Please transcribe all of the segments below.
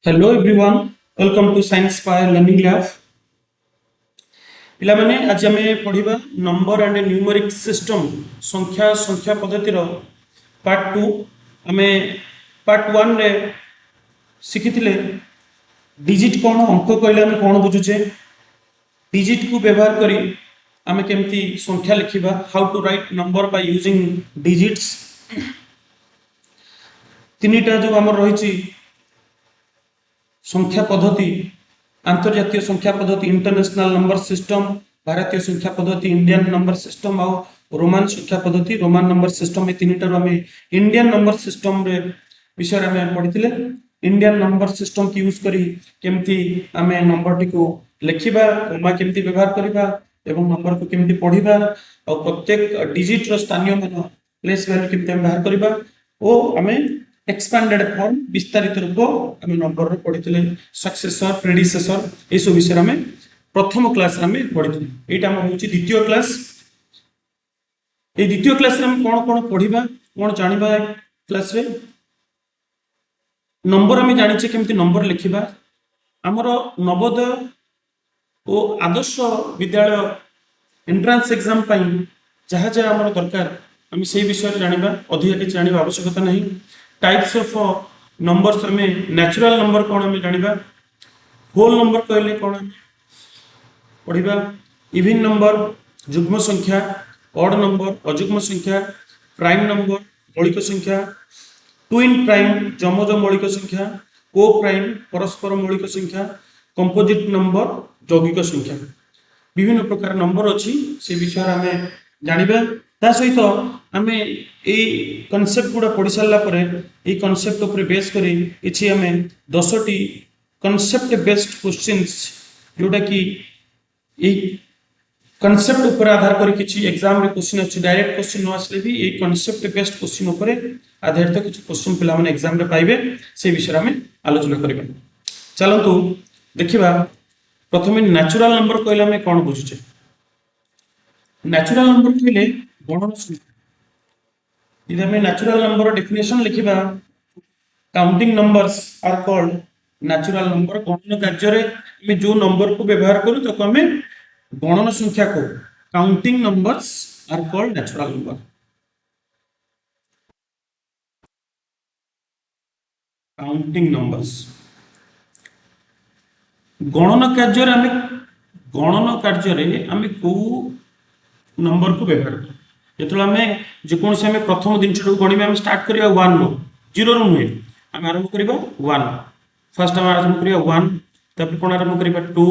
Hello everyone, welcome to Science Fire Learning Lab. पिलामाने आज आम पढ़ा नंबर एंड न्यूमेरिक सिस्टम संख्या पद्धतिर पार्ट 2 आम पार्ट 1 रे शिखी डिजिट कौन अंक कहले आम कौन बुझुचे डिजिट को व्यवहार करी आम केमती संख्या लिखा how to write number by using digits तीनटा जो आम रही संख्या पद्धति अंतर्जातीय संख्या पद्धति इंटरनेशनल नंबर सिस्टम भारतीय संख्या पद्धति इंडियन नंबर सिस्टम और रोमान संख्या पद्धति रोमान नंबर सिस्टम ये तीनटार आम इंडियन नंबर सिस्टम रे विषय आम पढ़ी इंडियन नंबर सिस्टम की यूज करी केमती आम नंबर टी को लिखा कमा केमती व्यवहार करवा एवं नंबर को केमती पढ़ा और प्रत्येक डिजिट रो स्थानीय मान प्लेस वैल्यू केमती व्यवहार करवा और आम एक्सपांडेड फॉर्म विस्तारित रूप आम नंबर पढ़ी सक्सेसर प्रेडिसेसर ये सब विषय आम प्रथम क्लास पढ़ी यहाँ हूँ द्वितीय क्लास ये द्वितीय क्लास कौन कौन पढ़ा कौन जाना क्लास रे नंबर आम जाने केमती नंबर लिखा आमर नवोदय और आदर्श विद्यालय एंट्रांस एग्जाम जहाँ जहाँ आम दरकार आम से विषय जाना अधिक किसी जाना आवश्यकता नहीं टाइप्स ऑफ नंबर्स आम नेचुरल नंबर कौन आम जाना होल नंबर कहले कौन आम पढ़ा इवन नंबर जुग्म संख्या ऑड नंबर अजुग्म संख्या प्राइम नंबर मौलिक संख्या ट्विन प्राइम जमज मौलिक संख्या को प्राइम परस्पर मौलिक संख्या कंपोजिट नंबर यौगिक संख्या विभिन्न प्रकार नंबर अच्छी से विषय आम जाना ता सहित आम ये कनसेप्ट गुड़ा पढ़ी सारा ये कनसेप्ट उपर बेस करी किसी आम 10टी कनसेप्ट बेस्ड क्वेश्चंस जोटा कि कनसेप्ट उपर आधार कर किसी एग्जाम रे क्वेश्चन अच्छे डायरेक्ट क्वेश्चन न आसले भी ये कनसेप्ट बेस्ड क्वेश्चन उपर आधारित किसी क्वेश्चन पिला माने एग्जाम रे पाइबे से विषय आम आलोचना करबा चलंतु देखिबा प्रथमे नेचुरल नंबर कहले आम कौन बुझुचे नेचुरल नंबर कहले गणन संख्या यदि हमें नेचुरल नंबर डेफिनेशन लिखिबा counting numbers are called natural number गणन कार्य रे हमें जो नंबर को व्यवहार करू ताको हमें गणन संख्या को counting numbers are called natural number counting numbers गणन कार्य रे हमें को नंबर को व्यवहार करूँ जो आम जेकोसी आम प्रथम जिन गणिबा आम स्टार्ट करिया 1 रो 0 रो नुहे आम आरंभ करिबा 1 फर्स्ट आम आरंभ करिया 1 तापर कोन आरंभ करिबा 2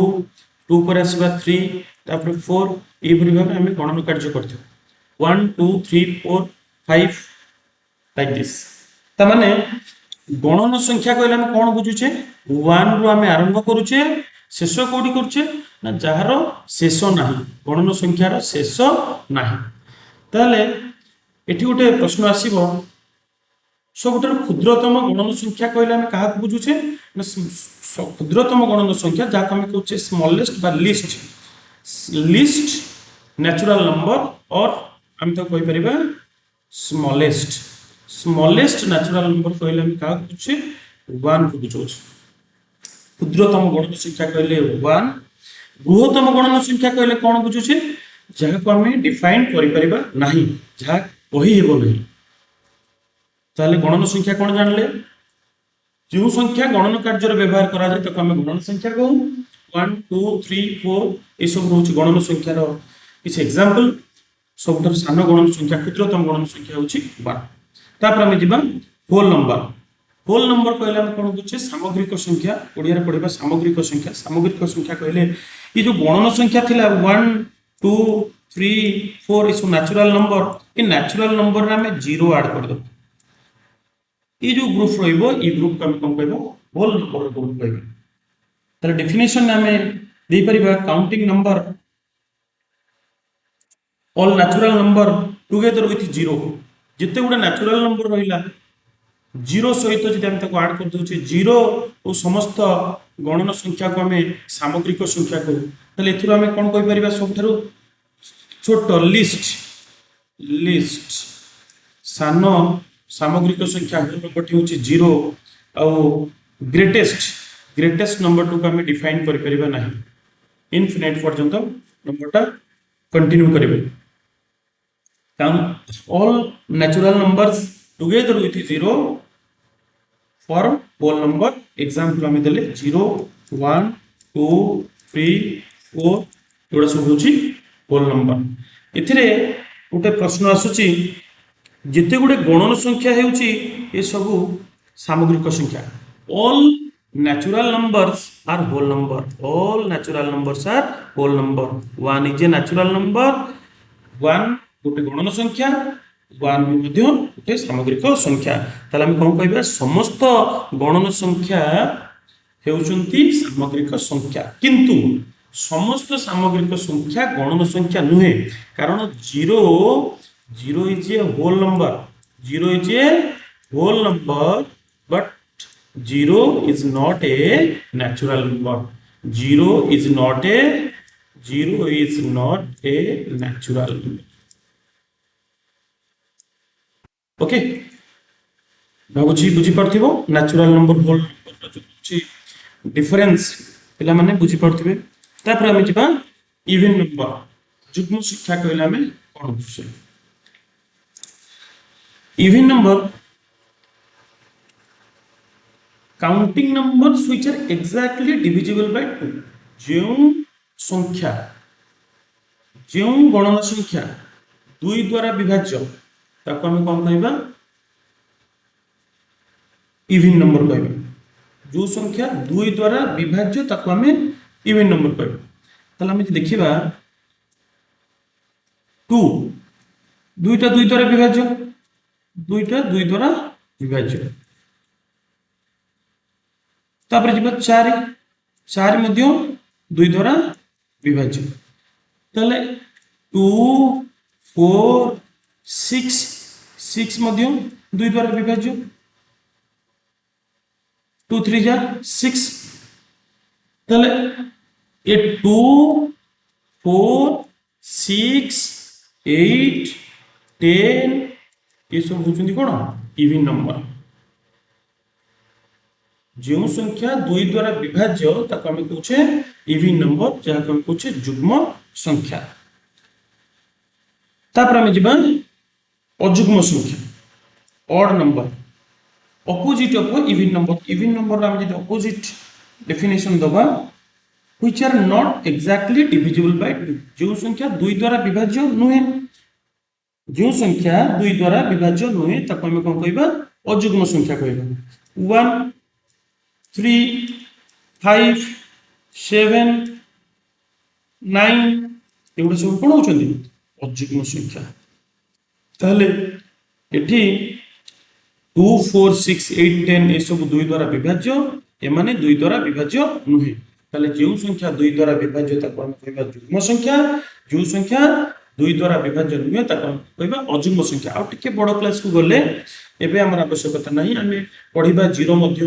2 पर आसीबा 3 तापर 4 ए भरि भाबे आम गणन कार्य करथि 1 2 3 4 5 लाइक दिस त माने गणन संख्या कहले आम कोन बुझुचे 1 रो आम आरंभ करूचे शेष कोडी करूचे ना जहार शेष नाही गणन संख्यार शेष नाही ताले एठी गोटे प्रश्न आसीबो सबुठार क्षुद्रतम गणन संख्या कहले आम क्या बुझुचे ना क्षुद्रतम गणन संख्या जहाँ आम कहूँ स्मॉलेस्ट बा लिस्ट नेचुरल नंबर और आम तो कहि परिबा स्मॉलेस्ट नेचुरल नंबर कहले आम क्या बुझुचे 1 को बुझुचे क्षुद्रतम गणन संख्या कहले 1 बृहत्तम गणन संख्या कहले कौन बुझुचे जहाँ को आम डिफाइन करिपरिबा नाही जहाँ कही हेबो नाही ताले गणन संख्या कौन जानले जो संख्या गणन कार्य व्यवहार करा जाय ताको आम गणन संख्या कहू 1 2 3 4 ये सब रोच गणन संख्यार किसी एग्जांपल सबुठार सान गणन संख्या क्षुद्रतम गणन संख्या होची 1 तापर आम जिबा होल नंबर कहले आम कौन बुझे सामग्रिक संख्या ओडिया रे पढ़िबा सामग्रिक संख्या कहले ये जो गणन संख्या थिला 1 2 3 4 ये नेचुरल नंबर ये नेचुरल नंबर रे आम 0 ऐड कर दो ये जो ग्रुप रहिबो ये ग्रुप को हम कौन कहबो होल नंबर ग्रुप कहबो तार डेफिनेशन आम दे परिबा counting number all natural number together with 0 जिते गुडा नेचुरल नंबर रहिला 0 सहित जब आम ताको ऐड कर दोचे 0 और समस्त गणन संख्या को आम सामग्रिक संख्या कहू ताले एथुर आम कोन कहि परिबा सबठारु छोट लिस्ट सान सामग्रिक संख्या नंबर होची 0 और ग्रेटेस्ट ग्रेटेस्ट नंबर टू को आम डिफाइन कर इनफिनाइट पर्यंत नंबरटा कंटिन्यू करेंगे count all natural numbers together with zero for whole number example हमें देले 0 1 2 3 4 एगुड़ा सब होची whole number एथिरे गोटे प्रश्न आसुची जिते गुडे गणन संख्या हेउची ए सब सामग्रिक संख्या all natural numbers are whole number all natural numbers are whole number 1 is a natural number 1 गोटे गणन संख्या 1 भी मध्य गोटे सामग्रिक संख्या ताले हम कोन कहबा समस्त गणन संख्या हेउचंती सामग्रिक संख्या किंतु समस्त सामग्रिक संख्या गणन संख्या नुहे कारण 0 is a whole number 0 is a whole number but 0 is not a natural number 0 is not a natural number okay भाबुची बुझी पड़थिबो नेचुरल नंबर होल नंबर जो छी डिफरेंस पिला माने बुझी पड़थिबे तापर हम जिबा इवन नंबर जुग्म संख्या कहला में कोन बुझे even number counting numbers which are exactly divisible by 2 जो संख्या जो गणन संख्या 2 द्वारा विभाज्य ताको हम कोन कहबा इवन नंबर कहबा जो संख्या 2 द्वारा विभाज्य ताको हम इवन नंबर कहबा तला हम देखिबा 2 दुईटा 2 द्वारा विभाज्य दुईटा 2 द्वारा विभाज्य तापर जिबा 4 मध्य 2 द्वारा विभाज्य तले 2 4 6 मध्य 2 द्वारा विभाज्य 2 3 जा 6 तले ये 2 4 6 8 10 ये सब होचंदी कोन इवन नंबर जो संख्या 2 द्वारा विभाज्य ताको हम कहूचे इवन नंबर जहा हम कहूचे जुग्म संख्या तापर हम जिबा अजुग्म संख्या odd number opposite of even number हम जे ऑपोजिट डेफिनेशन दबा which are not exactly divisible by 2 जो संख्या 2 द्वारा विभाज्य नुहे जो संख्या 2 द्वारा विभाज्य नुहे ताको हम कोन कहबा अजुग्म संख्या कहबा 1 3 5 7 9 एगुड़ा सब कोन होचंदी अजुग्म संख्या ताले एठी 2 4 6 8 10 ए सब 2 द्वारा विभाज्य एमाने 2 द्वारा विभाज्य नुहे ताले जो संख्या 2 द्वारा विभाज्य ताको हम कहबा जुग्म संख्या जो संख्या 2 द्वारा विभाज्य नुहे ताको हम कहबा अजुग्म संख्या आ टिके बड़ क्लास को गले एबे हमर आवश्यकता नहीं हमें पढिबा 0 मध्य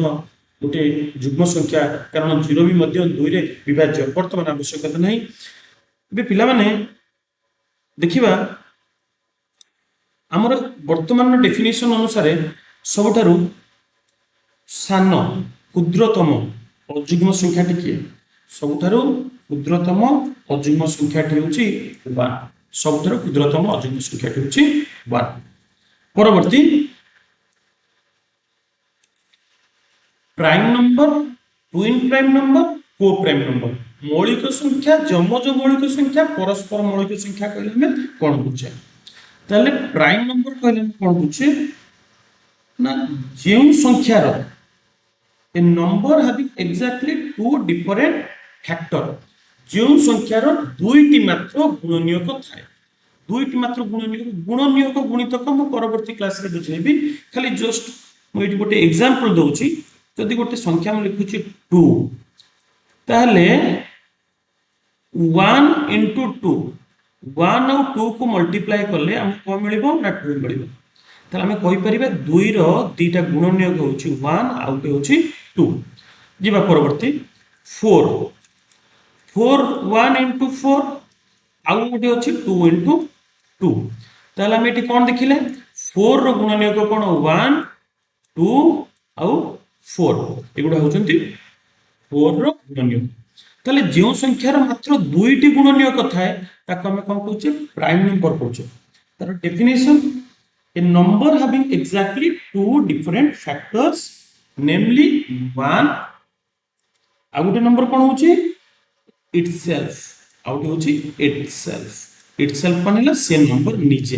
गोटे जुग्म संख्या कारण 0 भी मध्य 2 रे विभाज्य वर्तमान आवश्यकता नहीं एबे पिला माने देखिबा हमर वर्तमान डेफिनेशन अनुसार सबठारु सान क्षुद्रतम अजुग्म संख्या टिके सबठारु क्षुद्रतम अजुग्म संख्या टी होची 1 सबठारु क्षुद्रतम अजुग्म संख्या टी होची 1 परवर्ती prime number twin prime number को प्राइम नंबर मौलिक संख्या जमज मौलिक संख्या परस्पर मौलिक संख्या कहले में कोन बुझे ताले प्राइम नंबर कहले में कोन बुझे ना जे संख्या रो a number having exactly 2 different factor जे संख्या रो दुईटी मात्र गुणनीयक थाए दुईटी मात्र गुणनीयक गुणितक हम परवर्ती क्लास रे बुझेबी खाली जस्ट मु एटी गोटे एग्जांपल दोउची जदि गोटे संख्या में लिखुची 2 ताले 1 into 2 1 और 2 को मल्टीप्लाई करले हम को मिलिबो ना 2 मिलिबो ताले हम कहि परिबा 2 रो दीटा गुणनीयक होची 1 आउट होची 2 जिबा परवर्ती 4 1 into 4 आउ गोटे होची 2 into 2 ताले हम एटी कोन देखिले 4 रो गुणनीयक कोन 1 2 आउ 4 एगुडा होचंती 4 रो गुणनीयक ताले जो संख्यार मात्र दुईटी गुणनीयक थाए ताको हमें कौन कहूचे प्राइम नंबर कहूचे तार definition a number having exactly two different factors namely 1 आ गोटे नंबर कौन होची इटसेल्फ आ गोटे होची इटसेल्फ मानेला से नंबर निजे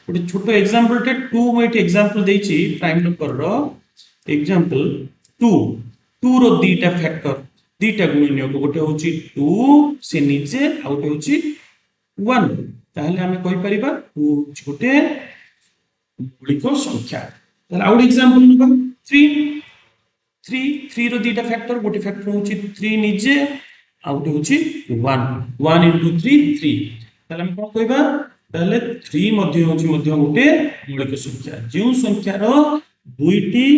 गोटे छोटो एग्जांपल टे 2 मैं एग्जांपल देछि प्राइम नंबर रो एग्जांपल 2 रो दीटा फैक्टर दीटा गुणनीयक गोटे होची 2 से निजे आ गोटे होची 1 ताहले हमें कहि परिबा 2 गोटे मौलिक संख्या ताहले आ गोटे एग्जांपल नबा 3 रो दीटा फैक्टर गोटे फैक्टर होची 3 निजे आ गोटे होची 1 into 3 ताहले हम कोन कहबा ताहले 3 मध्ये होची गोटे मौलिक संख्या जो संख्या रो दुईटी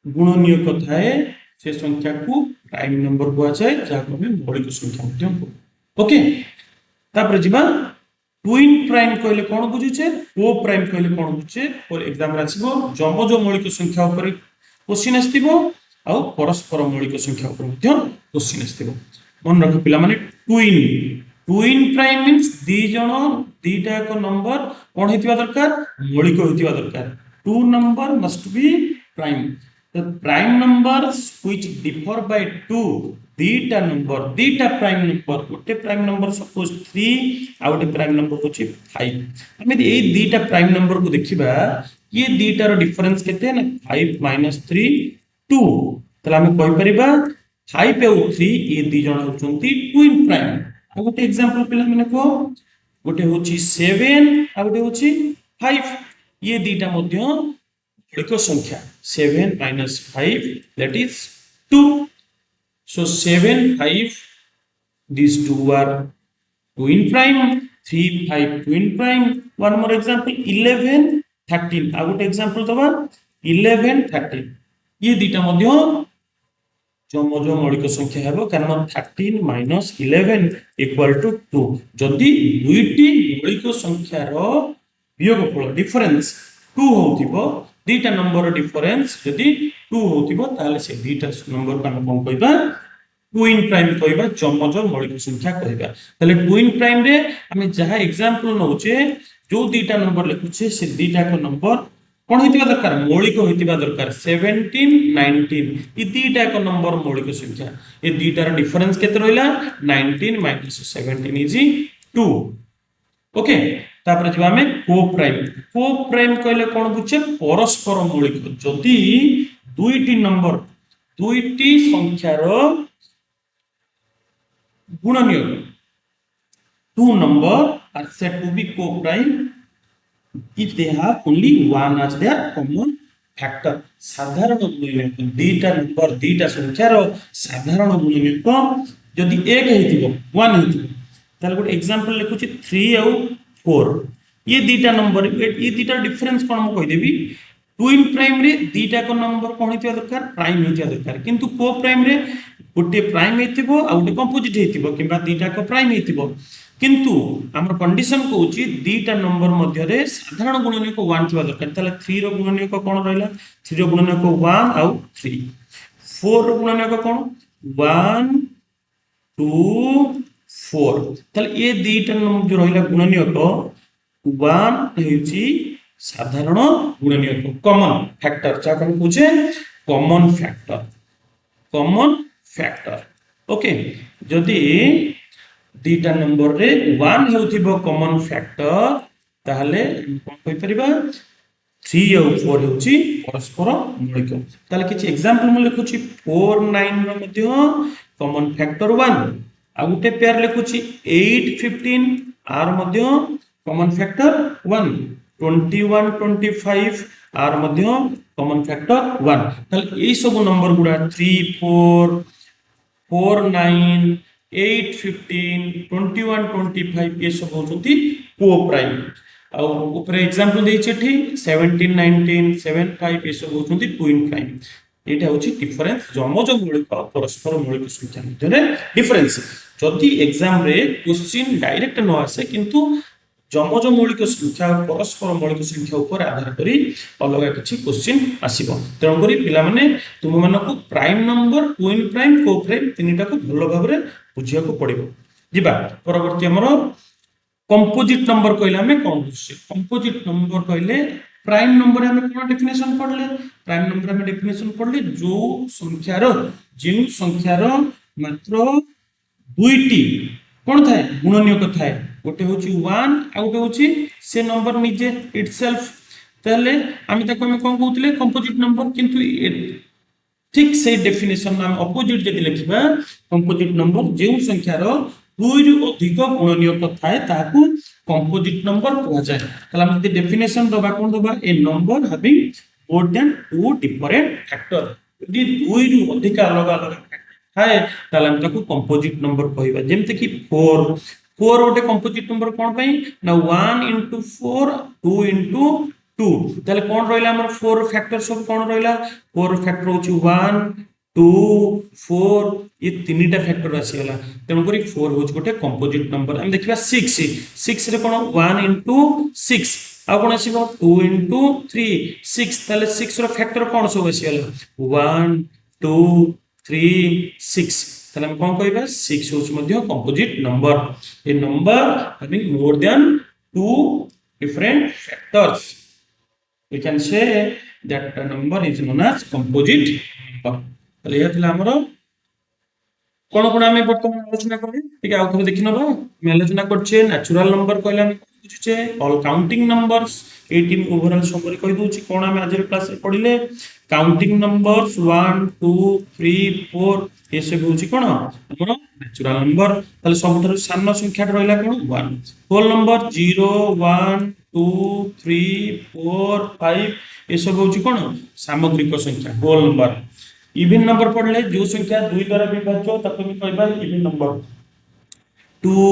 गुणनीयक थाए से संख्या को प्राइम नंबर को जाए जाको हमें मौलिक संख्या मध्यम को ओके तापर जिबा ट्विन प्राइम कहले कोन बुझुचे को प्राइम कहले कोन बुझुचे और एग्जाम रे आसीबो जमज मौलिक संख्या ऊपर क्वेश्चन आस्तिबो आ परस्पर मौलिक संख्या ऊपर मध्यम क्वेश्चन आस्तिबो मन रख पिला माने ट्विन प्राइम मींस दी जण दीटा को नंबर कोन हेतिबा दरकार मौलिक हेतिबा दरकार two number must be prime the prime numbers which differ by 2 दीटा प्राइम नंबर गोटे प्राइम नंबर सपोज 3 आ गोटे प्राइम नंबर होची 5 हम यदि ए दीटा प्राइम नंबर को देखिबा ये दीटा रो डिफरेंस केते ना 5 - 3 2 तला हम कहि परिबा 5 और 3 ये दी जण होचंती ट्विन प्राइम आ गोटे एग्जांपल पिला माने को गोटे होची 7 आ गोटे होची 5 ये दीटा मध्य मौलिक संख्या 7 - 5 that is 2 so 7 5 these two are twin prime 3 5 twin prime one more example 11 13 आ गोटे एग्जांपल दबा 11 13 ये दीटा मध्य जमज मौलिक संख्या हेबो कारण 13 - 11 = 2 जदि दुईटी मौलिक संख्यार वियोगफल डिफरेंस 2 होतिबो दीटा नंबर डिफरेंस यदि 2 होतिबो ताले से दीटा नंबर को हम कोन कहबा ट्विन प्राइम कहबा जमज मौलिक संख्या कहबा ताले ट्विन प्राइम रे हम जहा एग्जांपल नउचे जो दीटा नंबर लिखुचे से दीटा को नंबर कोन हेतिबा दरकार मौलिक हेतिबा दरकार 17 19 ई दीटा को नंबर मौलिक संख्या ए दीटा रो डिफरेंस केते रहला 19 - 17 इज 2 ओके तापर जब हमें को प्राइम कहले कोन बुझे परस्पर मौलिक जदि दुईटी नंबर दुईटी संख्यार गुणनीयक two number are said to be co-prime if they have only one as their common factor साधारण गुणनीयक दीटा नंबर दीटा संख्यार साधारण गुणनीयक जदि एक हेतिबो 1 हेतिबो ताले गोटे एग्जांपल लिखुची 3 और 4 ये दीटा नंबर ये दीटा डिफरेंस कोन हम कहि देबी ट्विन प्राइम रे दीटा को नंबर कोन हेतिबा दरकार प्राइम हेतिबा दरकार किंतु को प्राइम रे गोटे प्राइम हेतिबो आ गोटे कंपोजिट हेतिबो किबा दीटा को प्राइम हेतिबो किंतु हमर कंडीशन कहउची दीटा नंबर मध्य रे साधारण गुणनीयक 1 थिबा दरकार ताले 3 रो गुणनीयक कोन रहला 3 रो गुणनीयक 1 और 3 4 रो गुणनीयक कोन 1 2 4 ताले ये दीटा नंबर जो रहला गुणनीयक 1 हेउची साधारण गुणनीयक कॉमन फैक्टर चाहे हम पूछे कॉमन फैक्टर ओके जदि दीटा नंबर रे 1 हेउथिबो कॉमन फैक्टर ताहले कोन कहि परिबा 3 और 4 हेउची परस्पर मौलिक ताहले किछि एग्जांपल म लिखुछि 4 9 रो मध्य कॉमन फैक्टर 1 आ गुटे पेयर लिखुछि 8 15 आर मध्य कॉमन फैक्टर 1 21 25 आर मध्य कॉमन फैक्टर 1 ताले ए सब नंबर गुडा 3 4 4 9 8 15 21 25 ये सब होचंती को प्राइम आ ऊपर एग्जांपल देइ छथि 17 19 75 ये सब होचंती ट्विन प्राइम एटा होची डिफरेंस जमज मौलिक परस्पर मौलिक संख्या मध्य डिफरेंस जदि एग्जाम रे क्वेश्चन डायरेक्ट न आसे किंतु जमज मौलिक संख्या और परस्पर मौलिक संख्या ऊपर आधार करी अलग किसी क्वेश्चन आसीबो तेणु करी पिला माने तुम मानको प्राइम नंबर ट्विन प्राइम को प्राइम तीनटा को भलो भाबरे बुझिया को पड़िबो जिबा परवर्ती हमरो कंपोजिट नंबर कहले हमें कौन बुझे कंपोजिट नंबर कहले प्राइम नंबर हमें कौन डेफिनेशन पढ़ले प्राइम नंबर हमें डेफिनेशन पढ़ले जो संख्यार मात्र दुईटी कौन थाए गुणनीयक थाए गोटे होची 1 आ गोटे होची से नंबर निजे इटसेल्फ ताले आमी ताको हमें कोन कहउतले कंपोजिट नंबर किंतु ठीक से डेफिनेशन नाम अपोजिट जदि लिखिबा कंपोजिट नंबर जे संख्यार दुई रु अधिक गुणनीयक थाए ताकू कंपोजिट नंबर कहा जाए ताले हम जदि डेफिनेशन दबा कोन दबा a number having more than two different factor यदि दुई रु अधिक अलग अलग थाए ताले हम ताकू कंपोजिट नंबर कहबा जेमते कि 4 गोटे कंपोजिट नंबर कोन पई ना 1 into 4 2 into 2 ताले कोन रहला हमर 4 फैक्टर सब कोन रहला 4 फैक्टर होची 1 2 4 ये तीनटा फैक्टर आसी गला तेनु करी 4 होची गोटे कंपोजिट नंबर हम देखिबा 6 रे कोन 1 into 6 आ कोन आसीबो 2 into 3 6 ताले 6 रो फैक्टर कोन सब आसी गला 1 2 3 6 ताले हम कोन कहबा 6 होची मध्ये composite number a number having more than two different factors we can say that the number is known as composite number ताले या थिला हमरो कोन कोन हमें वर्तमान आलोचना करी ठीक है आउथरे देखि नबा हम आलोचना करछे नेचुरल नंबर कहले हम बुझुछे ऑल काउंटिंग नंबर्स ए टीम ओवरऑल समरी कहि दोछि कोन हम आज क्लास रे पढिले काउंटिंग नंबर्स 1 2 3 4 ये सब होछि कोन हमरो नेचुरल नंबर ताले सबथरो सानो संख्या रहला कोन 1 होल नंबर 0 1 2 3 4 5 ये सब होछि कोन सामग्रिक संख्या होल नंबर इवन नंबर पढ़ले जो संख्या 2 द्वारा विभाज्य ताको हम कहबा इवन नंबर 2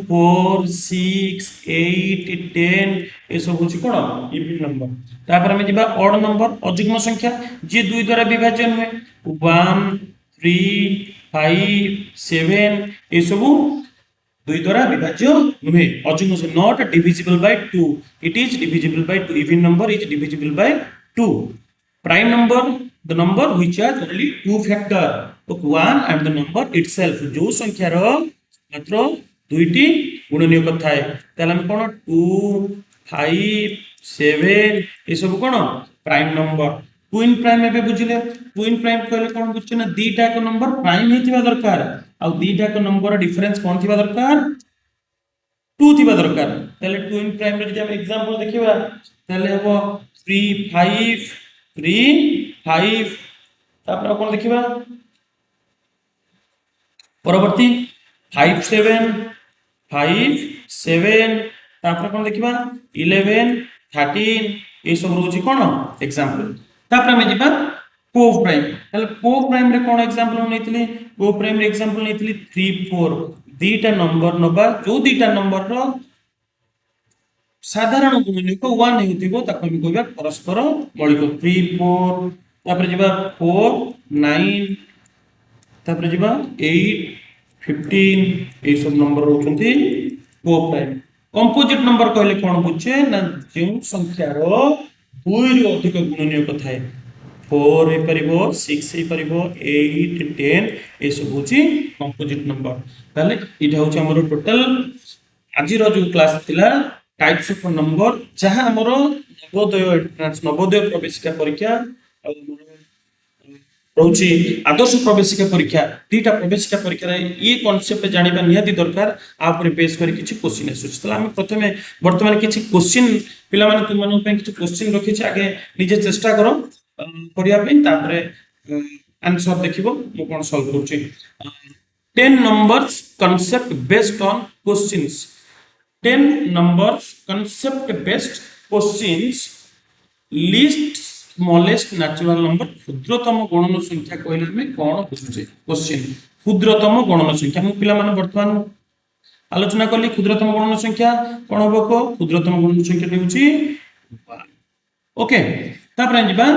4 6 8 10 ये सब होछि कोन इवन नंबर तापर हम जिबा ऑड नंबर अयुग्म संख्या जे 2 द्वारा विभाज्य नहे 1 3 5 7 ये सब 2 द्वारा विभाज्य नहे अयुग्म से not divisible by 2 it is divisible by 2 even number is divisible by 2 prime number the number which has only two factor तो 1 and the number itself जो संख्या रो मात्र दुईटी गुणनीयक थाए ताले हम कोन 2 5 7 ए सब कोन प्राइम नंबर ट्विन प्राइम एबे बुझिले ट्विन प्राइम कहले कोन बुझछ ना दीटा को नंबर प्राइम हेतिबा दरकार आ दीटा को नंबर डिफरेंस कोन थिबा दरकार 2 थिबा दरकार ताले ट्विन प्राइम रे जे हम एग्जांपल देखिबा ताले हबो 3 5 3 5 तापर कोन देखिबा परवर्ती 5 7 5 7 तापर कोन देखिबा 11 13 ए सब रोची कोन एग्जांपल तापर हम जिबा को प्राइम ताले को प्राइम रे कोन एग्जांपल हम नेतिली को प्राइम रे एग्जांपल नेतिली 3 4 दीटा नंबर नबा जो दीटा नंबर रो साधारण गुणनीयक 1 हेउतिबो ताको हम कहबा परस्पर मौलिक 3 4 तापर जिबा 4 9 तापर जिबा 8 15 ए सब नंबर होचंती को प्राइम कंपोजिट नंबर कहले कोन बुझे ना जे संख्या रो 2 रो अधिक गुणनीयक थाए 4 हे परिबो 6 हे परिबो 8 10 ए सब होची कंपोजिट नंबर ताले इटा होची हमरो टोटल आज रो जो क्लास थिला टाइप्स ऑफ नंबर जहां हमरो नवोदय प्रवेशिका परीक्षा रोची आदर्श प्रवेशिका परीक्षा दीटा प्रवेशिका परीक्षा रे ये कांसेप्ट जानिबा निहाती दरकार आ पर बेस करी किछि क्वेश्चन आसुछ तला हम प्रथमे वर्तमान किछि क्वेश्चन पिला माने तुम माने पे किछि क्वेश्चन रखि छै आगे निजे चेष्टा करो करिया पे तापरे आंसर देखिबो मो कोन सॉल्व करू छी 10 numbers concept based on questions 10 numbers concept based questions list smallest natural number क्षुद्रतम गणन संख्या कहले हमें कोन बुझुचे क्वेश्चन क्षुद्रतम गणन संख्या मु पिला माने वर्तमान आलोचना करली क्षुद्रतम गणन संख्या कोन होबो को क्षुद्रतम गणन संख्या हेउची 1 ओके तापर जिबा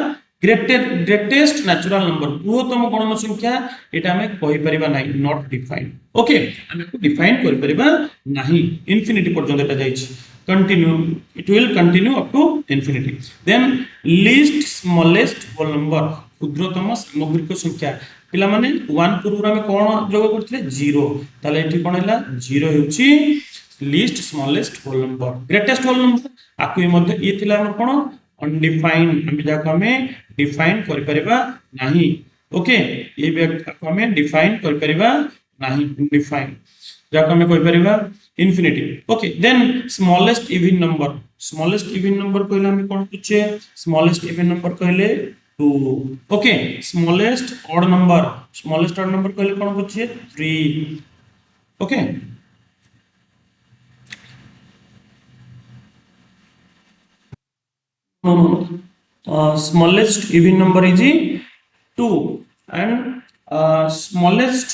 ग्रेटेस्ट नेचुरल नंबर बृहत्तम गणन संख्या एटा हमें कहि परिबा नाही नॉट डिफाइंड ओके हमें को डिफाइन कर परिबा नाही इंफिनिटी पर्यंत एटा जाईछि continue it will continue up to infinity then least smallest whole number क्षुद्रतम सामग्रिक संख्या पिला माने 1 पूर्व हमें कोन जोग करथिले 0 ताले एठी कोन हैला 0 हेउछि least smallest whole number greatest whole number आकु मध्ये ये थिला हमर कोन अनडिफाइंड हम जाको हमें डिफाइन कर परिबा नाही ओके ये भी हमें डिफाइन कर परिबा नाही अनडिफाइंड जाको हमें कहि परिबा infinity okay then smallest even number कहले हम कोन पूछे स्मॉलेस्ट इवन नंबर कहले 2 ओके स्मॉलेस्ट ऑड नंबर कहले कोन पूछे 3 okay smallest even number is 2 and smallest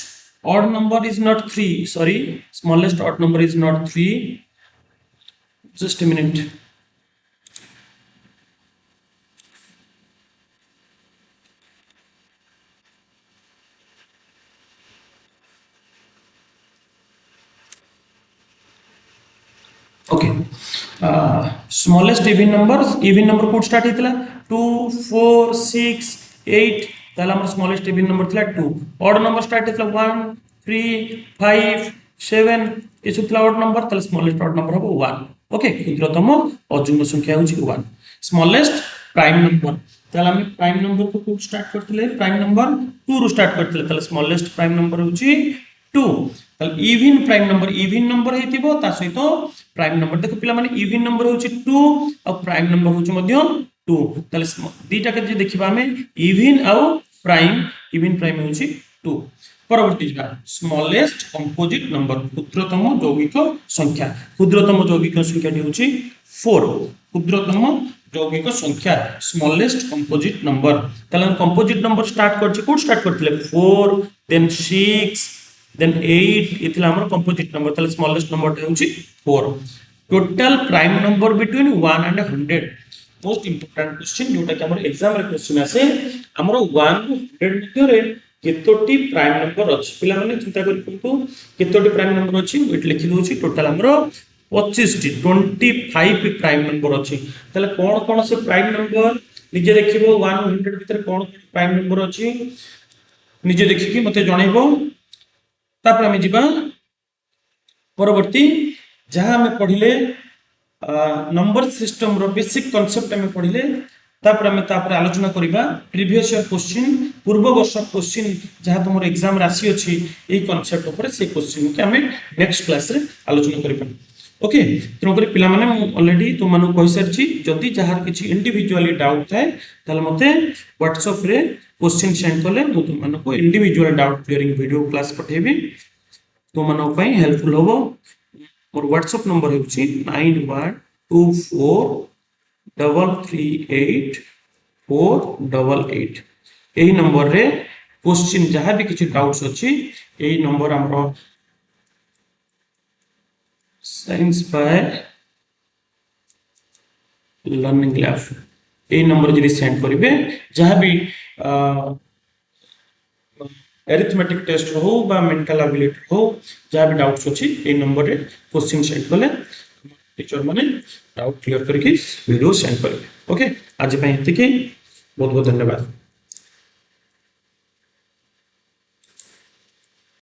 odd number is not 3 sorry smallest odd number is not 3 just a minute okay smallest even number कोड start हेतला 2 4 6 8 ताला हमर smallest even number थिला 2 odd number start हेतला 1 3 5 7 ए सुतला odd number ताला smallest odd number हो 1 okay क्षुद्रतम अजुग्म संख्या होची 1 स्मॉलेस्ट प्राइम नंबर ताला हम प्राइम नंबर को कोड स्टार्ट करथिले प्राइम नंबर 2 रु स्टार्ट करथिले ताला स्मॉलेस्ट प्राइम नंबर होची 2 ताले इवन प्राइम नंबर हेतिबो ता सहित प्राइम नंबर देखो पिला माने इवन नंबर होची 2 और प्राइम नंबर होची मध्य 2 ताले दीटा के जे देखिबा हमें इवन और प्राइम होची 2 परवर्ती जा स्मॉलेस्ट कंपोजिट नंबर क्षुद्रतम यौगिक संख्या टी होची 4 क्षुद्रतम यौगिक संख्या स्मॉलेस्ट कंपोजिट नंबर ताले कंपोजिट नंबर स्टार्ट करछि कोड स्टार्ट करथिले 4 देन 6 then 8 इतला हमर कंपोजिट नंबर ताले स्मॉलेस्ट नंबर होची 4 total prime number between 1 and 100 most important question जोटा कि हमर एग्जाम रे क्वेश्चन आसे हमर 1 टू 100 मध्ये रे केतोटी प्राइम नंबर अछि पिला माने चिंता करि कोंतु केतोटी प्राइम नंबर अछि इट लिखि दोछि टोटल हमर 25 टी 25 प्राइम नंबर अछि ताले कोन से प्राइम नंबर निजे देखिबो 1 टू 100 भीतर कोन प्राइम नंबर अछि निजे देखि कि मते जणैबो तापर हमें जीवा परवर्ती जहां हमें पढ़िले नंबर सिस्टम रो बेसिक कांसेप्ट हमें पढ़िले तापर आलोचना करिबा प्रीवियस ईयर क्वेश्चन पूर्व वर्ष क्वेश्चन जहां तुमर एग्जाम राशि अछि ए कांसेप्ट ऊपर से क्वेश्चन के हमें नेक्स्ट क्लास रे आलोचना करिबा ओके तनकर पिला माने ऑलरेडी तुम मानु कहि सरछि जदी जहार किछि इंडिविजुअली डाउट थाए ताले मते WhatsApp रे क्वेश्चन सेंड करले मु तुम मानु को individual doubt clearing video class पठेबी तुम मानु पई हेल्पफुल होबो मोर WhatsApp नंबर होछि 9124384488 एही नंबर रे क्वेश्चन जहां भी किछि डाउट्स अछि एही नंबर हमरो science by learning lab A number जदी सेंड करिवे जहां भी अरिथमेटिक टेस्ट हो बा मेंटल एबिलिटी हो जहां भी डाउट्स अछि ए नंबर रे क्वेश्चन सेंड करले टीचर माने डाउट क्लियर करके वीडियो सेंड करिवे ओके आज पय एतिके बहुत बहुत धन्यवाद।